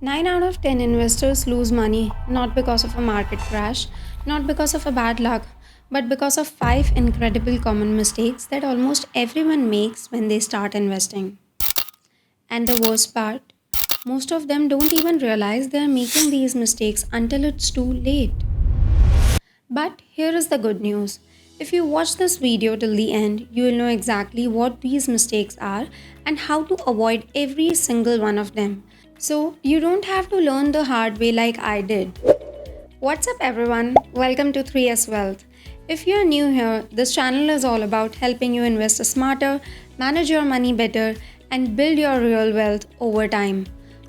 9 out of 10 investors lose money not because of a market crash, not because of a bad luck, but because of 5 incredible common mistakes that almost everyone makes when they start investing. And the worst part, most of them don't even realize they are making these mistakes until it's too late. But here is the good news. If you watch this video till the end, you will know exactly what these mistakes are and how to avoid every single one of them. So you don't have to learn the hard way like I did. What's up everyone? Welcome to 3S Wealth. If you're new here, this channel is all about helping you invest smarter, manage your money better, and build your real wealth over time.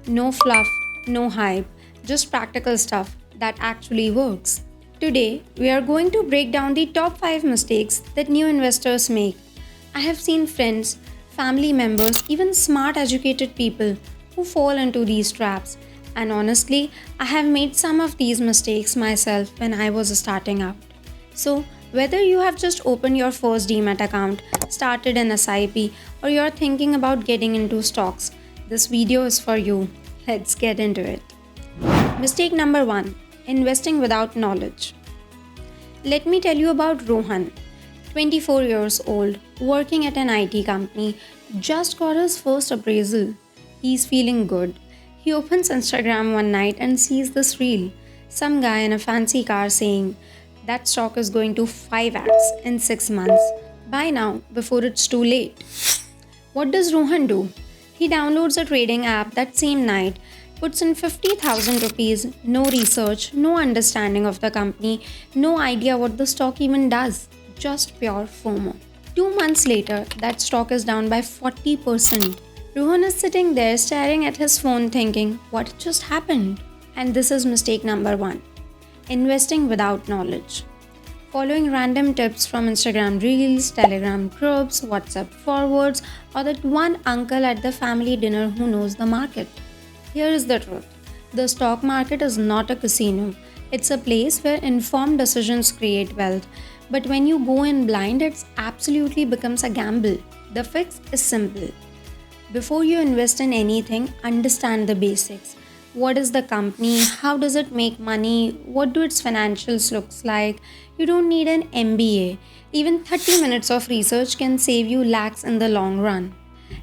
No fluff, no hype, just practical stuff that actually works. Today, we are going to break down the top 5 mistakes that new investors make. I have seen friends, family members, even smart educated people who fall into these traps. And honestly, I have made some of these mistakes myself when I was starting out. So, whether you have just opened your first demat account, started an SIP, or you're thinking about getting into stocks, this video is for you. Let's get into it. Mistake number 1: investing without knowledge. Let me tell you about Rohan, 24 years old, working at an IT company, just got his first appraisal. He's feeling good. He opens Instagram one night and sees this reel. Some guy in a fancy car saying, that stock is going to 5x in 6 months. Buy now before it's too late. What does Rohan do? He downloads a trading app that same night, puts in 50,000 rupees, no research, no understanding of the company, no idea what the stock even does, just pure FOMO. 2 months later, that stock is down by 40%. Rohan is sitting there staring at his phone thinking, what just happened? And this is mistake number 1. Investing without knowledge. Following random tips from Instagram Reels, Telegram groups, WhatsApp forwards, or that one uncle at the family dinner who knows the market. Here is the truth. The stock market is not a casino. It's a place where informed decisions create wealth. But when you go in blind, it absolutely becomes a gamble. The fix is simple. Before you invest in anything, understand the basics. What is the company? How does it make money? What do its financials looks like? You don't need an MBA. Even 30 minutes of research can save you lakhs in the long run.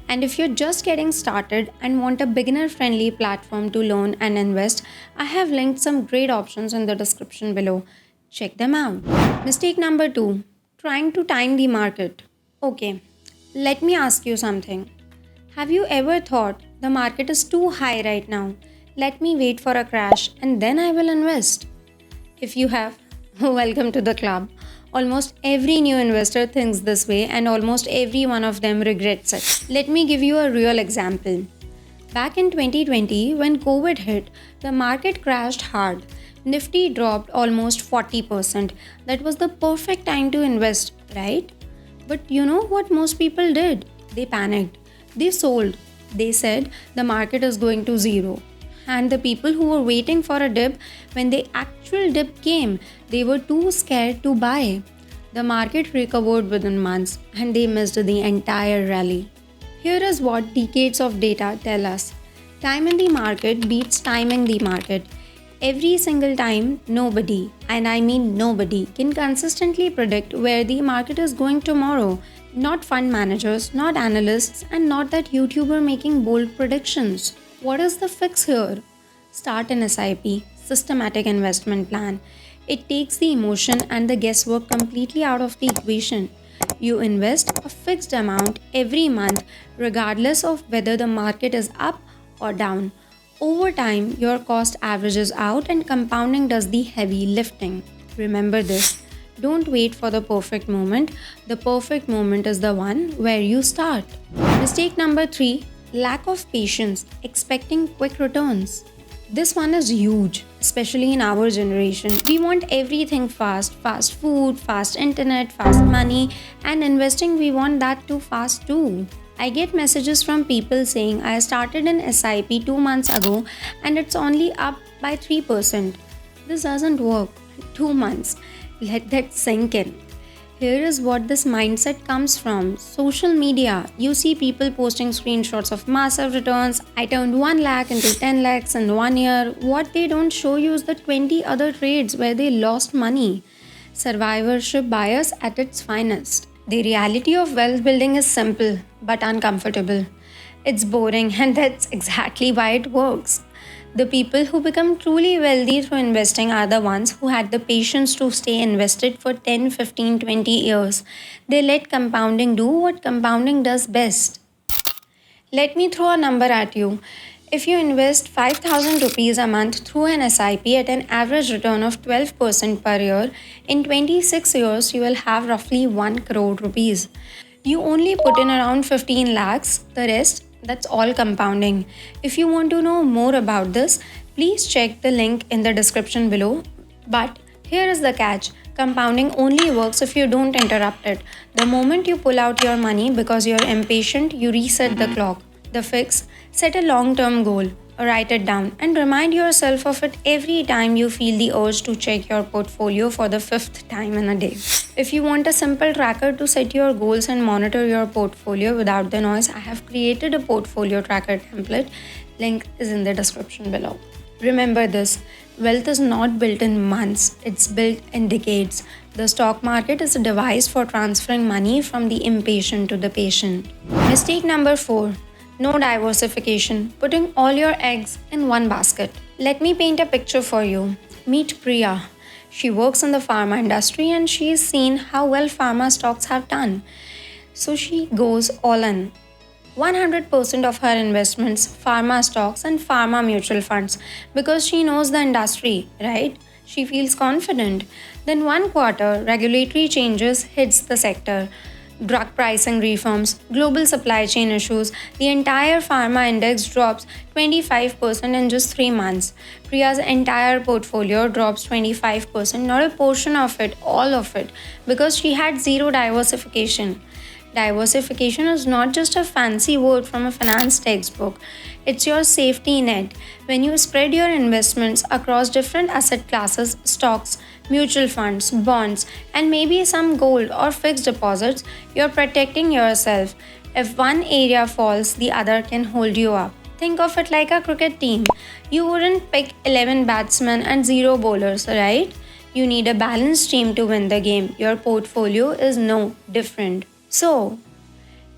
And if you're just getting started and want a beginner-friendly platform to learn and invest, I have linked some great options in the description below. Check them out. Mistake number 2. Trying to time the market. Okay, let me ask you something. Have you ever thought the market is too high right now? Let me wait for a crash and then I will invest. If you have, welcome to the club. Almost every new investor thinks this way and almost every one of them regrets it. Let me give you a real example. Back in 2020, when COVID hit, the market crashed hard. Nifty dropped almost 40%. That was the perfect time to invest, right? But you know what most people did? They panicked. They sold. They said the market is going to zero. And the people who were waiting for a dip, when the actual dip came, they were too scared to buy. The market recovered within months and they missed the entire rally. Here is what decades of data tell us. Time in the market beats timing the market. Every single time, nobody, and I mean nobody, can consistently predict where the market is going tomorrow. Not fund managers, not analysts, and not that YouTuber making bold predictions. What is the fix here? Start an SIP, systematic investment plan. It takes the emotion and the guesswork completely out of the equation. You invest a fixed amount every month, regardless of whether the market is up or down. Over time, your cost averages out and compounding does the heavy lifting. Remember this. Don't wait for the perfect moment. The perfect moment is the one where you start. Mistake number 3. Lack of patience, expecting quick returns. This one is huge, especially in our generation. We want everything fast, fast food, fast internet, fast money, and investing we want that too fast too. I get messages from people saying I started an SIP 2 months ago and it's only up by 3%. This doesn't work. 2 months. Let that sink in. Here is what this mindset comes from social media. You see people posting screenshots of massive returns. I turned 1 lakh into 10 lakhs in 1 year. What they don't show you is the 20 other trades where they lost money. Survivorship bias at its finest. The reality of wealth building is simple but uncomfortable. It's boring, and that's exactly why it works. The people who become truly wealthy through investing are the ones who had the patience to stay invested for 10, 15, 20 years. They let compounding do what compounding does best. Let me throw a number at you. If you invest 5,000 rupees a month through an SIP at an average return of 12% per year, in 26 years you will have roughly 1 crore rupees. You only put in around 15 lakhs, the rest, that's all compounding. If you want to know more about this, please check the link in the description below. But here is the catch. Compounding only works if you don't interrupt it. The moment you pull out your money because you're impatient, you reset the clock. The fix: set a long term goal, write it down, and remind yourself of it every time you feel the urge to check your portfolio for the fifth time in a day. If you want a simple tracker to set your goals and monitor your portfolio without the noise, I have created a portfolio tracker template. Link is in the description below. Remember this: wealth is not built in months, it's built in decades. The stock market is a device for transferring money from the impatient to the patient. Mistake number 4: no diversification, putting all your eggs in one basket. Let me paint a picture for you. Meet Priya. She works in the pharma industry and she's seen how well pharma stocks have done. So she goes all in. 100% of her investments, pharma stocks and pharma mutual funds, because she knows the industry, right? She feels confident. Then one quarter, regulatory changes hits the sector. Drug pricing reforms, global supply chain issues, the entire pharma index drops 25% in just 3 months. Priya's entire portfolio drops 25%, not a portion of it, all of it, because she had zero diversification. Diversification is not just a fancy word from a finance textbook, it's your safety net. When you spread your investments across different asset classes, stocks, mutual funds, bonds, and maybe some gold or fixed deposits, you're protecting yourself. If one area falls, the other can hold you up. Think of it like a cricket team. You wouldn't pick 11 batsmen and 0 bowlers, right? You need a balanced team to win the game. Your portfolio is no different. So,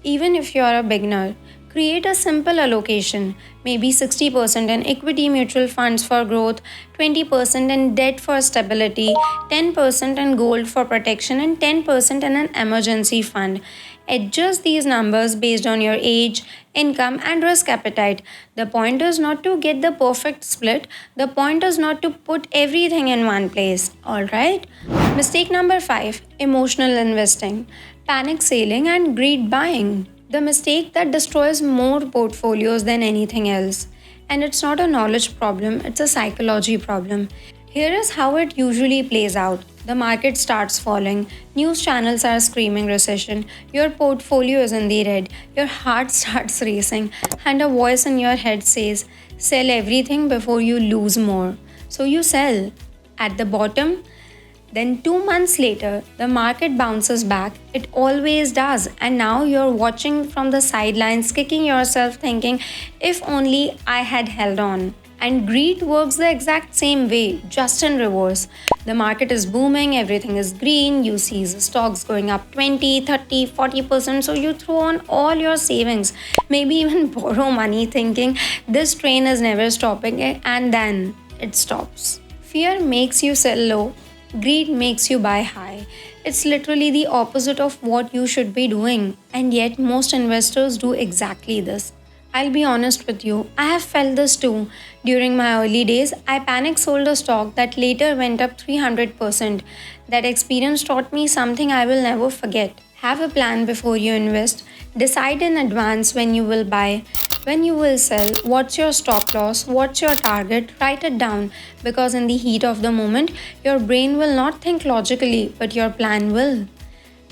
even if you're a beginner, create a simple allocation, maybe 60% in equity mutual funds for growth, 20% in debt for stability, 10% in gold for protection, and 10% in an emergency fund. Adjust these numbers based on your age, income, and risk appetite. The point is not to get the perfect split, the point is not to put everything in one place. Alright? Mistake number 5: emotional investing, panic selling, and greed buying. The mistake that destroys more portfolios than anything else. And it's not a knowledge problem, it's a psychology problem. Here is how it usually plays out. The market starts falling, news channels are screaming recession, your portfolio is in the red, your heart starts racing, and a voice in your head says, sell everything before you lose more. So you sell. At the bottom, then 2 months later, the market bounces back. It always does. And now you're watching from the sidelines, kicking yourself, thinking, if only I had held on. And greed works the exact same way, just in reverse. The market is booming, everything is green, you see the stocks going up 20, 30, 40%. So you throw on all your savings, maybe even borrow money, thinking this train is never stopping, and then it stops. Fear makes you sell low. Greed makes you buy high. It's literally the opposite of what you should be doing, and yet most investors do exactly this. I'll be honest with you, I have felt this too. During my early days, I panic sold a stock that later went up 300%. That experience taught me something I will never forget. Have a plan before you invest. Decide in advance when you will buy, when you will sell, what's your stop loss, what's your target, write it down, because in the heat of the moment, your brain will not think logically, but your plan will.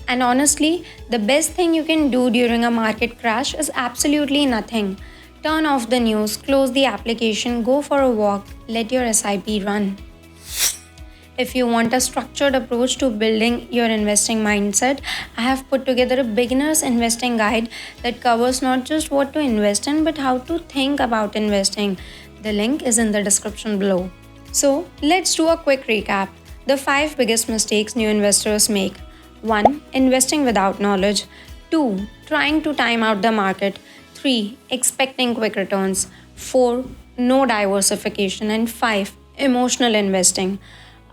And honestly, the best thing you can do during a market crash is absolutely nothing. Turn off the news, close the application, go for a walk, let your SIP run. If you want a structured approach to building your investing mindset, I have put together a beginner's investing guide that covers not just what to invest in but how to think about investing. The link is in the description below. So, let's do a quick recap. The 5 biggest mistakes new investors make: 1. Investing without knowledge. 2. Trying to time out the market. 3. Expecting quick returns. 4. No diversification. And 5. Emotional investing.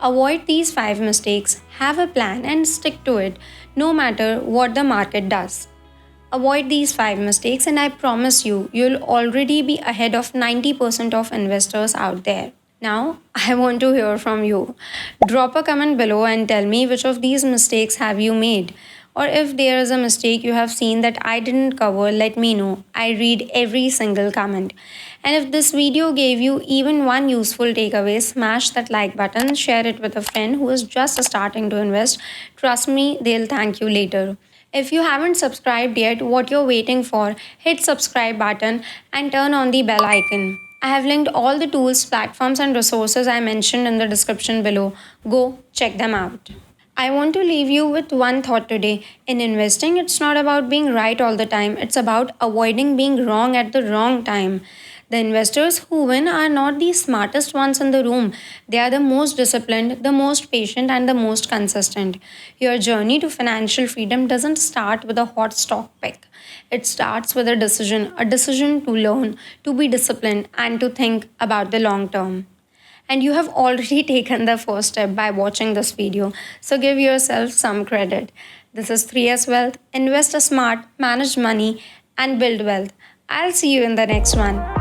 Avoid these 5 mistakes, have a plan, and stick to it no matter what the market does. Avoid these 5 mistakes, and I promise you, you'll already be ahead of 90% of investors out there. Now, I want to hear from you. Drop a comment below and tell me which of these mistakes have you made. Or if there is a mistake you have seen that I didn't cover, let me know. I read every single comment. And if this video gave you even one useful takeaway, smash that like button, share it with a friend who is just starting to invest. Trust me, they'll thank you later. If you haven't subscribed yet, what you're waiting for, hit subscribe button and turn on the bell icon. I have linked all the tools, platforms and resources I mentioned in the description below. Go check them out. I want to leave you with one thought today. In investing, it's not about being right all the time, it's about avoiding being wrong at the wrong time. The investors who win are not the smartest ones in the room. They are the most disciplined, the most patient, and the most consistent. Your journey to financial freedom doesn't start with a hot stock pick. It starts with a decision to learn, to be disciplined, and to think about the long term. And you have already taken the first step by watching this video, so give yourself some credit. This is 3S Wealth. Invest smart, manage money, and build wealth. I'll see you in the next one.